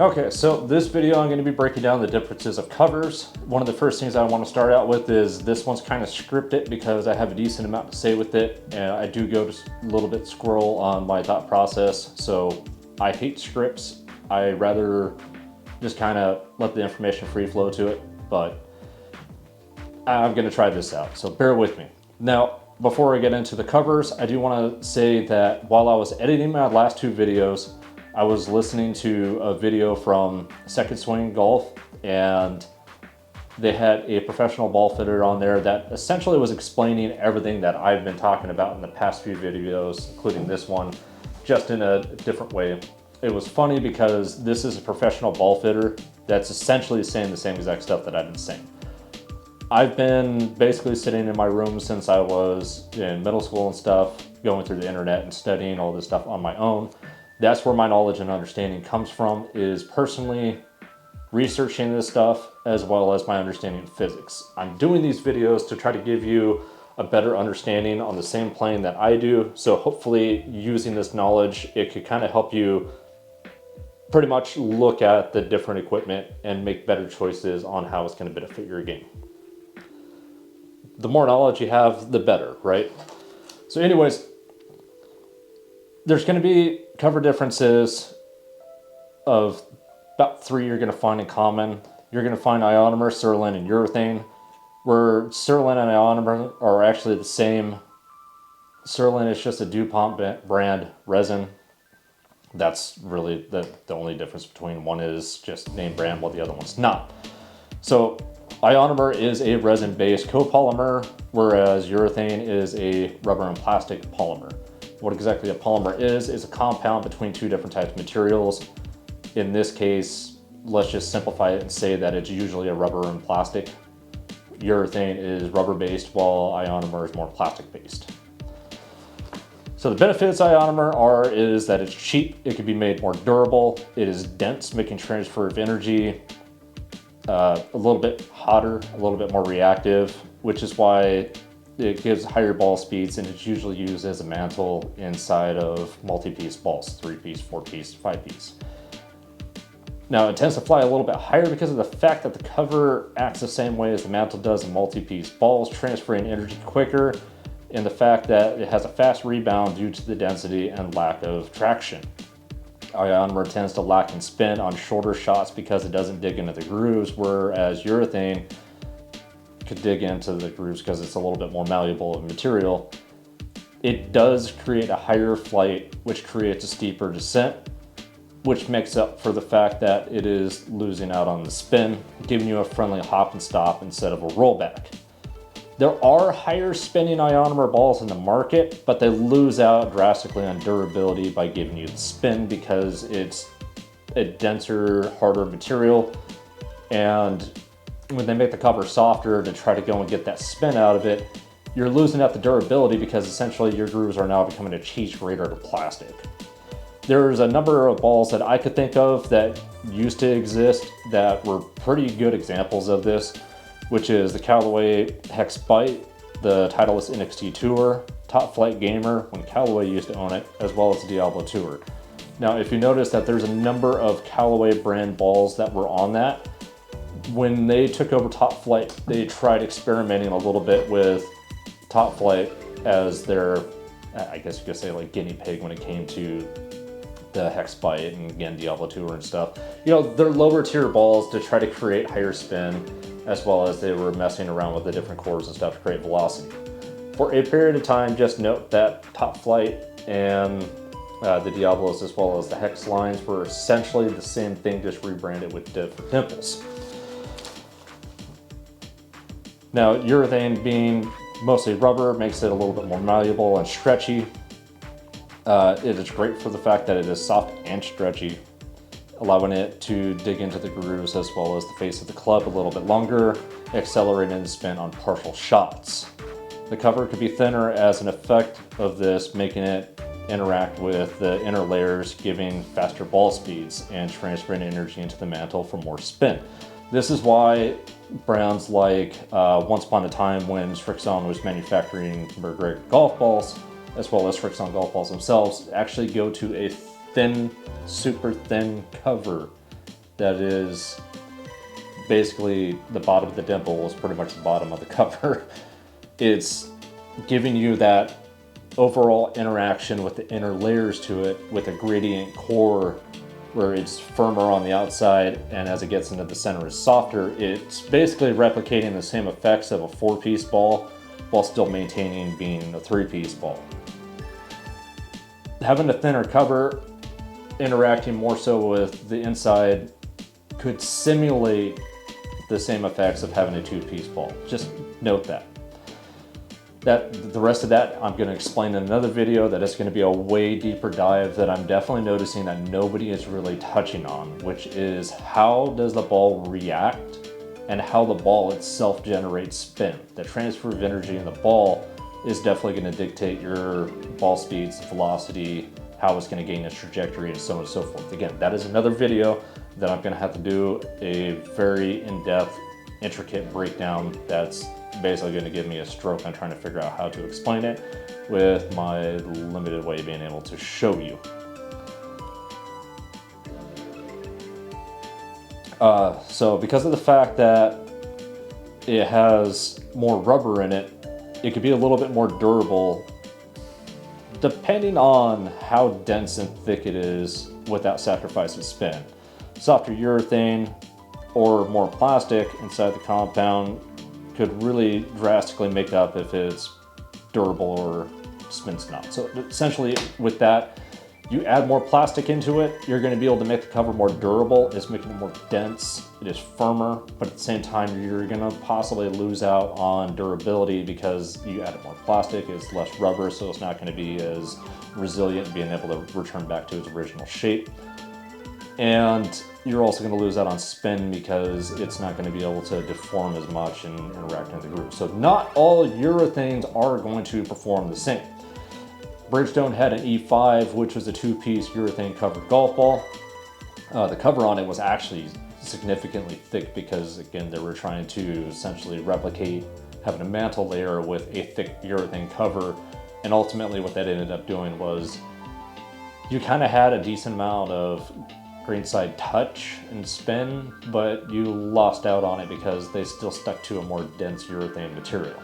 Okay, so this video I'm going to be breaking down the differences of covers. One of the first things I want to start out with is this one's kind of scripted because I have a decent amount to say with it, and I do go to a little bit scroll on my thought process. So I hate scripts. I rather just kind of let the information free flow to it, but I'm going to try this out, so bear with me. Now, before I get into the covers, I do want to say that while I was editing my last two videos, I was listening to a video from Second Swing Golf, and they had a professional ball fitter on there that essentially was explaining everything that I've been talking about in the past few videos, including this one, just in a different way. It was funny because this is a professional ball fitter that's essentially saying the same exact stuff that I've been saying. I've been basically sitting in my room since I was in middle school and stuff, going through the internet and studying all this stuff on my own. That's where my knowledge and understanding comes from, is personally researching this stuff as well as my understanding of physics. I'm doing these videos to try to give you a better understanding on the same plane that I do. So hopefully using this knowledge, it could kind of help you pretty much look at the different equipment and make better choices on how it's going to benefit your game. The more knowledge you have, the better, right? So anyways, there's going to be cover differences of about 3 you're going to find in common. You're going to find ionomer, Surlyn, and urethane, where Surlyn and ionomer are actually the same. Surlyn is just a DuPont brand resin. That's really the only difference between one is just name brand while the other one's not. So ionomer is a resin-based copolymer, whereas urethane is a rubber and plastic polymer. What exactly a polymer is a compound between two different types of materials. In this case, let's just simplify it and say that it's usually a rubber and plastic. Urethane is rubber-based, while ionomer is more plastic-based. So the benefits of ionomer is that it's cheap, it can be made more durable, it is dense, making transfer of energy a little bit hotter, a little bit more reactive, which is why it gives higher ball speeds, and it's usually used as a mantle inside of multi-piece balls, 3-piece, 4-piece, 5-piece. Now it tends to fly a little bit higher because of the fact that the cover acts the same way as the mantle does in multi-piece balls, transferring energy quicker, and the fact that it has a fast rebound due to the density and lack of traction. Ionomer tends to lack in spin on shorter shots because it doesn't dig into the grooves, whereas urethane could dig into the grooves because it's a little bit more malleable of material. It does create a higher flight, which creates a steeper descent, which makes up for the fact that it is losing out on the spin, giving you a friendly hop and stop instead of a rollback. There are higher spinning ionomer balls in the market, but they lose out drastically on durability by giving you the spin because it's a denser, harder material, and when they make the cover softer to try to go and get that spin out of it, you're losing out the durability because essentially your grooves are now becoming a cheese grater to plastic. There's a number of balls that I could think of that used to exist that were pretty good examples of this, which is the Callaway Hex Bite, the Titleist NXT Tour, Top Flight Gamer when Callaway used to own it, as well as the Diablo Tour. Now, if you notice that there's a number of Callaway brand balls that were on that, when they took over Top Flight, they tried experimenting a little bit with Top Flight as their, I guess you could say, like guinea pig when it came to the Hex Bite and again Diablo Tour and stuff. You know, they're lower tier balls to try to create higher spin, as well as they were messing around with the different cores and stuff to create velocity. For a period of time, just note that Top Flight and the Diablos as well as the Hex lines were essentially the same thing, just rebranded with different dimples. Now, urethane being mostly rubber makes it a little bit more malleable and stretchy. It is great for the fact that it is soft and stretchy, allowing it to dig into the grooves as well as the face of the club a little bit longer, accelerating the spin on partial shots. The cover could be thinner as an effect of this, making it interact with the inner layers, giving faster ball speeds and transferring energy into the mantle for more spin. This is why brands like once upon a time when Srixon was manufacturing McGregor golf balls, as well as Srixon golf balls themselves, actually go to a thin, super thin cover that is basically the bottom of the dimple is pretty much the bottom of the cover. It's giving you that overall interaction with the inner layers to it with a gradient core where it's firmer on the outside, and as it gets into the center is softer. It's basically replicating the same effects of a 4-piece ball while still maintaining being a 3-piece ball. Having a thinner cover interacting more so with the inside could simulate the same effects of having a 2-piece ball. Just note that. The rest of that I'm going to explain in another video. That is going to be a way deeper dive that I'm definitely noticing that nobody is really touching on, which is how does the ball react and how the ball itself generates spin. The transfer of energy in the ball is definitely going to dictate your ball speeds, velocity, how it's going to gain its trajectory, and so on and so forth. Again, that is another video that I'm going to have to do a very in-depth, intricate breakdown that's basically going to give me a stroke on trying to figure out how to explain it with my limited way of being able to show you. So because of the fact that it has more rubber in it, it could be a little bit more durable depending on how dense and thick it is without sacrificing spin. Softer urethane or more plastic inside the compound could really drastically make up if it's durable or spins not. So essentially with that, you add more plastic into it, you're going to be able to make the cover more durable. It's making it more dense, it is firmer, but at the same time you're going to possibly lose out on durability because you added more plastic, it's less rubber, so it's not going to be as resilient, being able to return back to its original shape. And you're also going to lose out on spin because it's not going to be able to deform as much and interact in the groove. So not all urethanes are going to perform the same. Bridgestone had an E5, which was a 2-piece urethane covered golf ball. The cover on it was actually significantly thick because, again, they were trying to essentially replicate having a mantle layer with a thick urethane cover. And ultimately what that ended up doing was you kind of had a decent amount of greenside touch and spin, but you lost out on it because they still stuck to a more dense urethane material.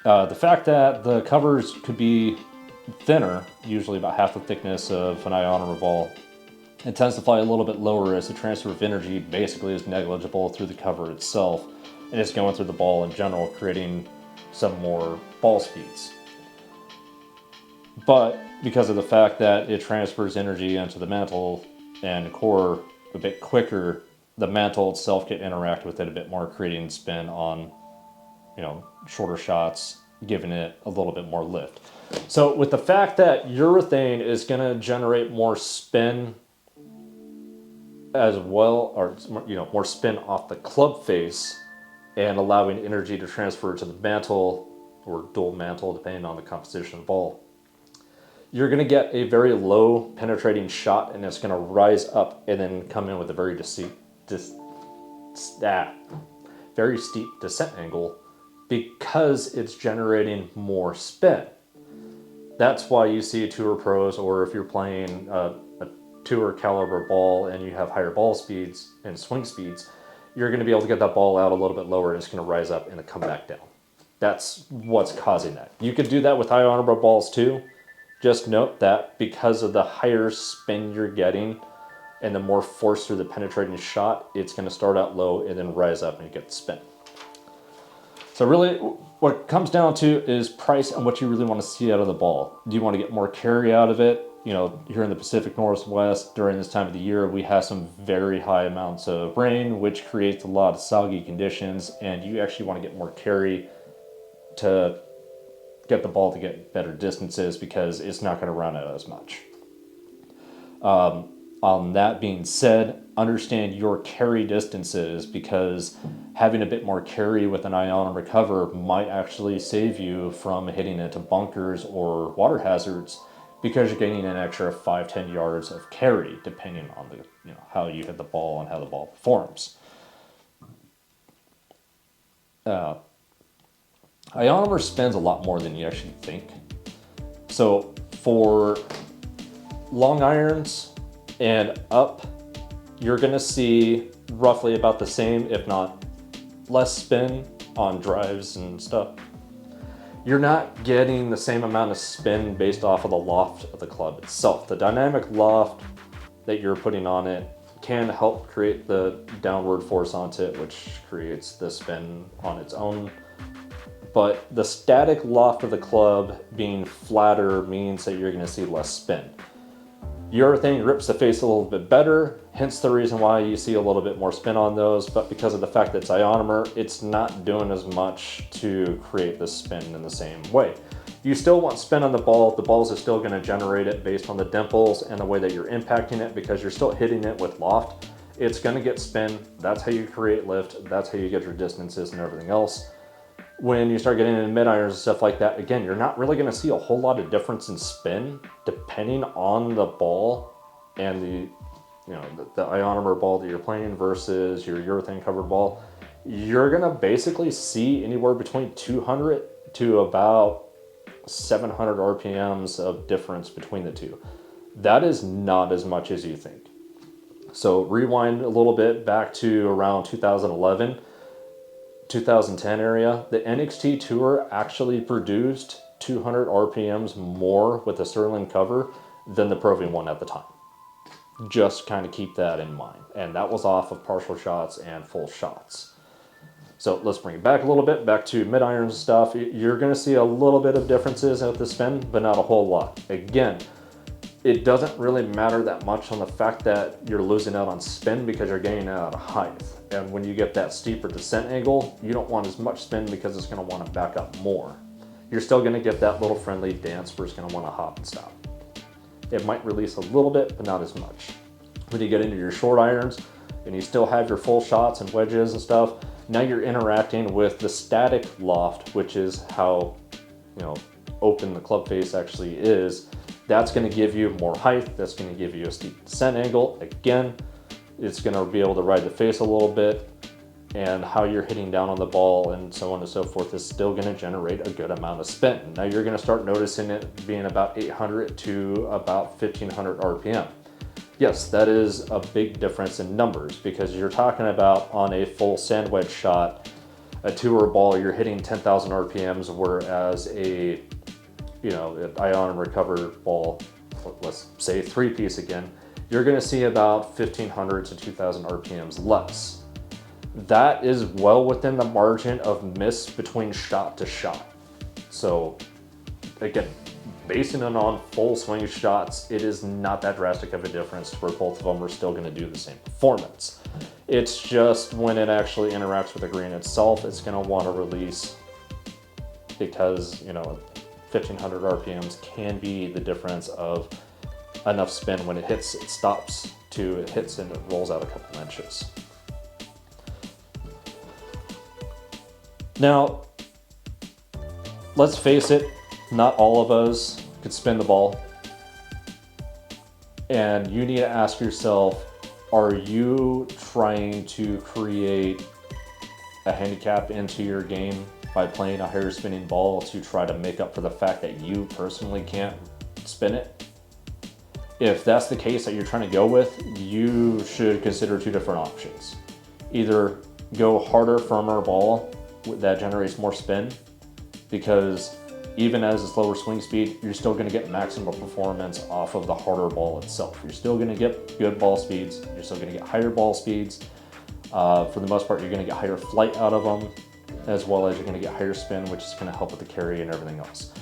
The fact that the covers could be thinner, usually about half the thickness of an ionomer ball, it tends to fly a little bit lower as the transfer of energy basically is negligible through the cover itself, and it's going through the ball in general, creating some more ball speeds. But because of the fact that it transfers energy into the mantle and core a bit quicker, the mantle itself can interact with it a bit more, creating spin on, shorter shots, giving it a little bit more lift. So with the fact that urethane is going to generate more spin as well, or more spin off the club face and allowing energy to transfer to the mantle or dual mantle, depending on the composition of the ball, you're going to get a very low penetrating shot, and it's going to rise up and then come in with a very very steep descent angle because it's generating more spin. That's why you see tour pros, or if you're playing a tour caliber ball and you have higher ball speeds and swing speeds, you're going to be able to get that ball out a little bit lower and it's going to rise up and then come back down. That's what's causing that. You could do that with ionomer balls too. Just note that because of the higher spin you're getting and the more force through the penetrating shot, it's going to start out low and then rise up and you get the spin. So really what it comes down to is price and what you really want to see out of the ball. Do you want to get more carry out of it? Here in the Pacific Northwest during this time of the year, we have some very high amounts of rain, which creates a lot of soggy conditions, and you actually want to get more carry to get the ball to get better distances because it's not going to run out as much. On that being said, understand your carry distances, because having a bit more carry with an ionomer cover might actually save you from hitting into bunkers or water hazards, because you're gaining an extra 5-10 yards of carry depending on the how you hit the ball and how the ball performs. Ionomer spins a lot more than you actually think. So for long irons and up, you're gonna see roughly about the same, if not less spin on drives and stuff. You're not getting the same amount of spin based off of the loft of the club itself. The dynamic loft that you're putting on it can help create the downward force onto it, which creates the spin on its own. But the static loft of the club being flatter means that you're gonna see less spin. Urethane rips the face a little bit better, hence the reason why you see a little bit more spin on those, but because of the fact that it's ionomer, it's not doing as much to create the spin in the same way. You still want spin on the balls are still gonna generate it based on the dimples and the way that you're impacting it, because you're still hitting it with loft. It's gonna get spin, that's how you create lift, that's how you get your distances and everything else. When you start getting into mid irons and stuff like that, again, you're not really going to see a whole lot of difference in spin depending on the ball and the ionomer ball that you're playing versus your urethane covered ball. You're going to basically see anywhere between 200 to about 700 RPMs of difference between the two. That is not as much as you think. So rewind a little bit back to around 2011. 2010 area, the NXT Tour actually produced 200 RPMs more with the Sterling cover than the Pro V1 at the time. Just kind of keep that in mind. And that was off of partial shots and full shots. So let's bring it back a little bit, back to mid irons and stuff. You're going to see a little bit of differences at the spin, but not a whole lot. Again, it doesn't really matter that much on the fact that you're losing out on spin because you're gaining out of height. And when you get that steeper descent angle, you don't want as much spin because it's going to want to back up more. You're still going to get that little friendly dance where it's going to want to hop and stop. It might release a little bit, but not as much. When you get into your short irons and you still have your full shots and wedges and stuff, now you're interacting with the static loft, which is how open the club face actually is. That's going to give you more height. That's going to give you a steep descent angle. Again, it's going to be able to ride the face a little bit, and how you're hitting down on the ball and so on and so forth is still going to generate a good amount of spin. Now you're going to start noticing it being about 800 to about 1500 RPM. Yes, that is a big difference in numbers, because you're talking about on a full sand wedge shot, a tour ball, you're hitting 10,000 RPMs, whereas an ionomer covered ball, let's say 3-piece again, you're going to see about 1500 to 2000 RPMs less. That is well within the margin of miss between shot to shot. So again, basing it on full swing shots, it is not that drastic of a difference to where both of them are still going to do the same performance. It's just when it actually interacts with the green itself, it's going to want to release, because 1500 RPMs can be the difference of enough spin. When it hits, it stops, to it hits and it rolls out a couple inches. Now, let's face it, not all of us could spin the ball. And you need to ask yourself, are you trying to create a handicap into your game by playing a higher spinning ball to try to make up for the fact that you personally can't spin it? If that's the case that you're trying to go with, you should consider two different options. Either go harder, firmer ball that generates more spin, because even as a slower swing speed, you're still going to get maximum performance off of the harder ball itself. You're still going to get good ball speeds. You're still going to get higher ball speeds. For the most part, you're going to get higher flight out of them, as well as you're going to get higher spin, which is going to help with the carry and everything else.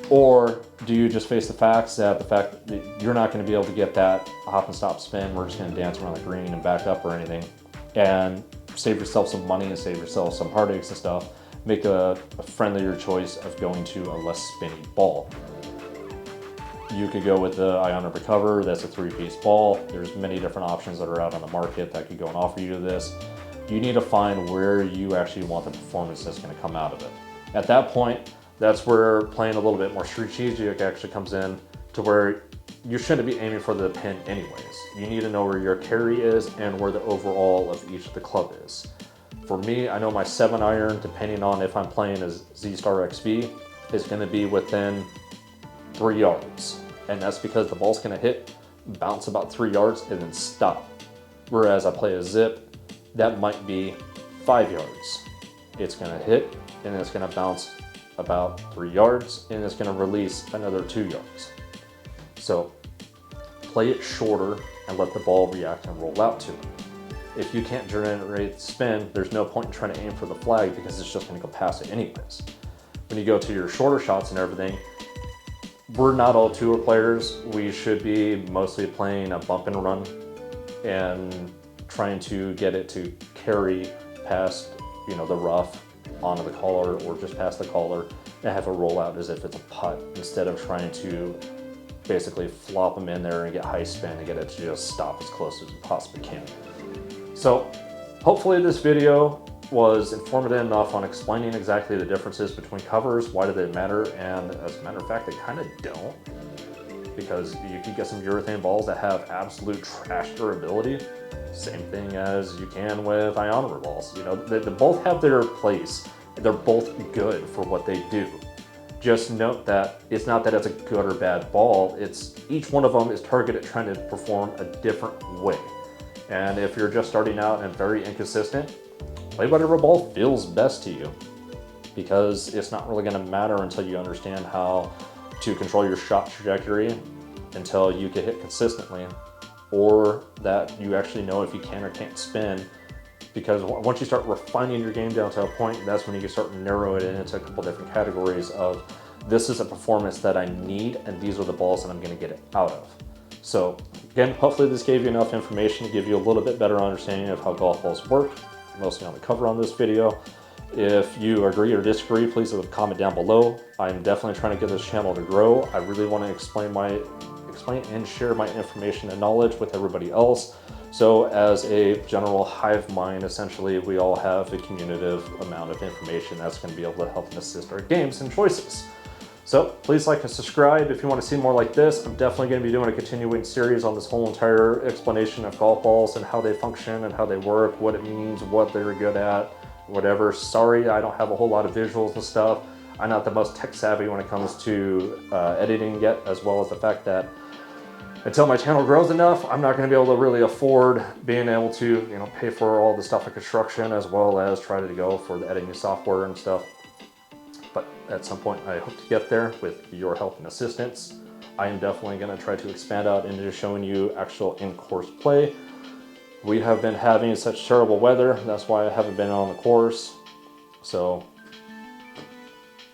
Or do you just face the fact that you're not going to be able to get that hop and stop spin, we're just going to dance around the green and back up or anything, and save yourself some money and save yourself some heartaches and stuff, make a friendlier choice of going to a less spinny ball. You could go with the ionomer cover, that's a 3-piece ball. There's many different options that are out on the market that could go and offer you this. You need to find where you actually want the performance that's going to come out of it. At that point, that's where playing a little bit more strategic actually comes in, to where you shouldn't be aiming for the pin anyways. You need to know where your carry is and where the overall of each of the club is. For me, I know my 7-iron, depending on if I'm playing as Z-Star XB, is going to be within 3 yards. And that's because the ball's gonna hit, bounce about 3 yards, and then stop. Whereas I play a zip, that might be 5 yards. It's gonna hit, and it's gonna bounce about 3 yards, and it's gonna release another 2 yards. So play it shorter and let the ball react and roll out to it. If you can't generate spin, there's no point in trying to aim for the flag because it's just gonna go past it anyways. When you go to your shorter shots and everything, we're not all tour players. We should be mostly playing a bump and run and trying to get it to carry past, you know, the rough onto the collar or just past the collar and have a rollout as if it's a putt instead of trying to basically flop them in there and get high spin and get it to just stop as close as you possibly can. So hopefully this video was informative enough on explaining exactly the differences between covers, why do they matter, and as a matter of fact, they kind of don't, because you can get some urethane balls that have absolute trash durability, same thing as you can with ionomer balls. You know, they both have their place, they're both good for what they do. Just note that it's not that it's a good or bad ball, it's each one of them is targeted trying to perform a different way. And if you're just starting out and very inconsistent, play whatever ball feels best to you, because it's not really going to matter until you understand how to control your shot trajectory until you can hit consistently, or that you actually know if you can or can't spin. Because once you start refining your game down to a point, that's when you can start narrowing it into a couple different categories of this is a performance that I need and these are the balls that I'm going to get it out of. So again, hopefully this gave you enough information to give you a little bit better understanding of how golf balls work, mostly on the cover on this video. If you agree or disagree, please leave a comment down below. I'm definitely trying to get this channel to grow. I really want to explain and share my information and knowledge with everybody else. So as a general hive mind, essentially, we all have a cumulative amount of information that's going to be able to help and assist our games and choices. So please like and subscribe if you want to see more like this. I'm definitely going to be doing a continuing series on this whole entire explanation of golf balls and how they function and how they work, what it means, what they're good at, whatever. Sorry, I don't have a whole lot of visuals and stuff. I'm not the most tech savvy when it comes to editing yet, as well as the fact that until my channel grows enough, I'm not going to be able to really afford being able to, you know, pay for all the stuff in construction, as well as try to go for the editing software and stuff. But at some point, I hope to get there with your help and assistance. I am definitely going to try to expand out into showing you actual in-course play. We have been having such terrible weather. That's why I haven't been on the course. So,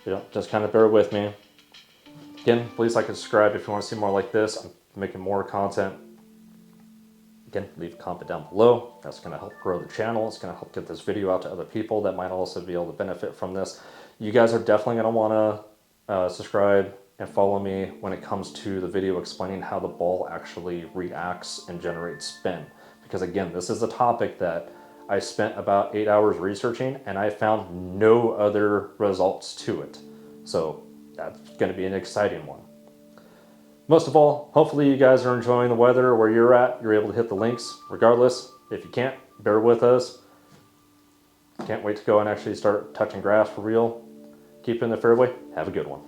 you know, just kind of bear with me. Again, please like and subscribe if you want to see more like this. I'm making more content. Again, leave a comment down below. That's going to help grow the channel. It's going to help get this video out to other people that might also be able to benefit from this. You guys are definitely going to want to subscribe and follow me when it comes to the video explaining how the ball actually reacts and generates spin. Because again, this is a topic that I spent about 8 hours researching and I found no other results to it. So that's going to be an exciting one. Most of all, hopefully you guys are enjoying the weather where you're at. You're able to hit the links. Regardless, if you can't, bear with us. Can't wait to go and actually start touching grass for real. Keep in the fairway. Have a good one.